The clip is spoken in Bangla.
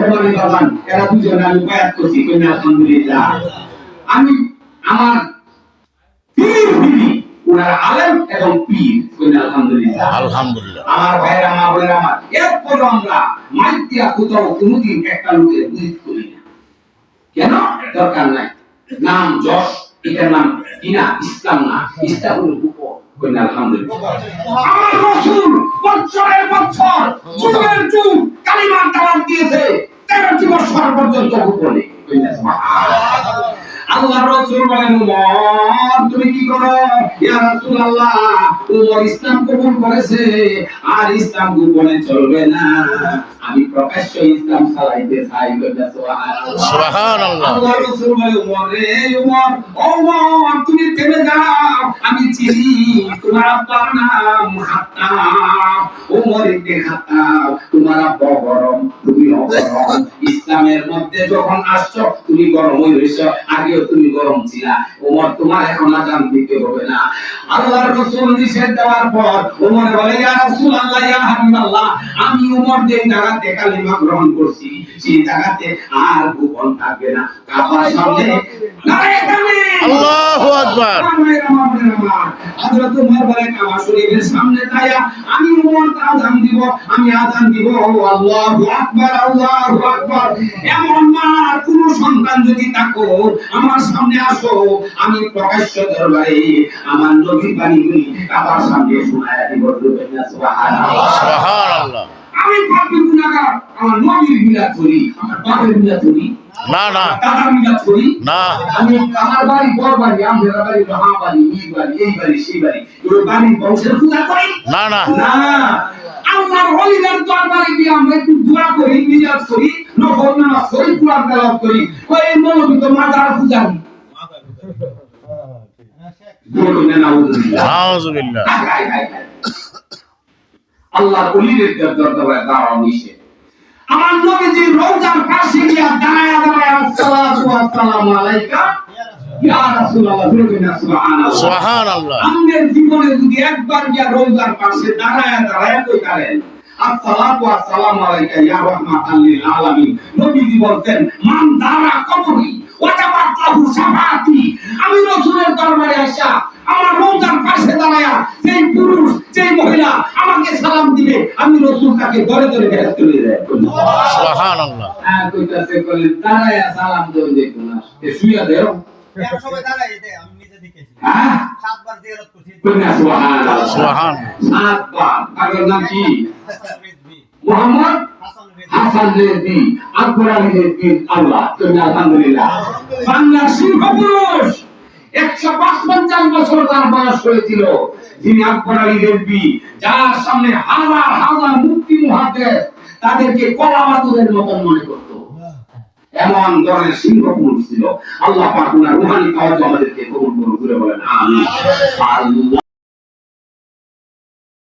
ওহমানি বাগান এরা দুজন আমি বায়াত করছি কইনা আলহামদুলিল্লাহ। আমি আমার পীর বিবি ওনার আলেম এবং পীর কইনা আলহামদুলিল্লাহ। আলহামদুলিল্লাহ। আমার ভাইরা মা বোনেরা আমার এরপর আমরা মাইতিয়া কোথাও কোনোদিন একটা লোকের উচিত করি না। কেন? দরকার নাই। নাম যশ এটার নাম কিনা ইসলাম না, ইসলাম হলো উপর কইনা আলহামদুলিল্লাহ। আমার রাসূল বছরের বছর যুগের যুগ কালিমার দাওয়াত দিয়েছে 13টি বছর পর্যন্ত গোপনে কইনা সুবহানাল্লাহ। আল্লাহর রাসূল বলেন উমর তুমি কি করো? ইয়া রাসূলুল্লাহ উমর ইসলাম কবুল করেছে আর ইসলাম গোপনে চলবে না, আমি প্রকাশ্য ইসলাম চালাইতে চাই কইনা সুবহানাল্লাহ। সুবহানাল্লাহ। আল্লাহর রাসূল বলে উমর রে উমর ও উমর তুমি থেমে যাও, আমি চিনি তোমার আব্বার নাম খাত্তাব, উমর ইবনে খাত্তাব। তোমার আব্বা গরম তুমি অগরম, ইসলামের মধ্যে যখন আসছো তুমি গরম হয়ে রইছো, আগেও তুমি গরম ছিলা। ওমর তোমার এখন আযান দিতে হবে না। আল্লাহর রাসূল নিষেধ দেওয়ার পর ওমর বলে ইয়া রাসূলুল্লাহ ইয়া হাবিবাল্লাহ আমি ওমর যে জায়গাতে কালিমা গ্রহণ করছি সেই জায়গাতে আর গোপন থাকবে না। কাবার সামনে নারে তাকবীর আল্লাহু আকবার। হযরত ওমর বলে কাবা শরীফের সামনে দাঁড়িয়ে আমি ওমর আযান দিব, আমি আযান দিব আল্লাহু আকবার আল্লাহু আকবার। এমন মা কোন সন্তান যদি থাকো আমার সামনে আসো, আমি প্রকাশ্য দরবারে আমার নবীর বাণীগুলি কাবার সামনে শোনায়া দিব সুবহানাল্লাহ সুবহানাল্লাহ। আমি পাপী গুনাহগার, আমার নবীর মিলাদ করি, আমার বাপের মিলাদ করি না না দাদার মিলাদ করি না। আমি আমার বাড়ি বড় বাড়ি, আমাদের বাড়ি মহা বাড়ি, এই বাড়ি এই বাড়ি সেই বাড়ি, এই বাড়ির বংশের পূজা করি না না না। আল্লাহর ওলিদের দরবারে গিয়ে আমরা একটু দোয়া করি, মিলাদ করি, নফল নামাজ করি, কুরআন তেলাওয়াত করি, কই মৌলবি তো মাজার পূজারি। বলুন না নাউজুবিল্লাহ। নাউজুবিল্লাহ। আল্লাহর ওলিদের দরবারে দাঁড়াও নিষেধ। আমার নবীজি রওজার পাশে গিয়া দাঁড়ায়া দাঁড়ায়া আসসালাতু ওয়াসসালামু আলাইকা ইয়া রাসূলুল্লাহ বলবেন না সুবহানাল্লাহ সুবহানাল্লাহ। আমাদের জীবনে যদি একবার গিয়া রওজার পাশে দাঁড়ায়া দাঁড়ায়া কইতারেন আসসালাতু ওয়াসসালামু আলাইকা ইয়া রাহমাতাল লিল আলামিন, নবীজি বলতেন মান দারা কবরি ওয়াজাবাত লাহু শাফাআতি। আমি রাসূলের দরবারে আসা আমার রওজার পাশে দাঁড়ায়া যেই পুরুষ যেই মহিলা আমাকে সালাম দিবে আমি রাসূল তাকে ধরে ধরে বেহেশত নিয়ে যায় সুবহানাল্লাহ। আর কইতাছে কইলে দাঁড়ায়া সালাম দেও যে কোনা এ শুইয়া দেও এর সবাই দাঁড়ায় এতে আমি নিজে দেখেছি হ্যাঁ 7 বার জিয়ারত করছি কইনা সুবহানাল্লাহ সুবহানাল্লাহ। 7 বার। তার নাম কি? রিজভি মুহাম্মদ হাসান রিজভি হাসান রেজভি, আকবর আলী রেজভি। আল্লাহ কইনা আলহামদুলিল্লাহ। বাংলার সিংহ পুরুষ 155 বছর তার বয়স হয়েছিল, যিনি আকবর আলী রেজভি, যার সামনে হাজার হাজার মুফতি মুহাদ্দিস তাদেরকে কলাবাতুরের মতন মনে করত। এমন ধরনের সিংহ পুরুষ ছিল। আল্লাহ পাক ওনার রূহানি তাওয়াজ্জুহ আমাদেরকে কবুল করুন, বলেন আমিন। আল্লাহ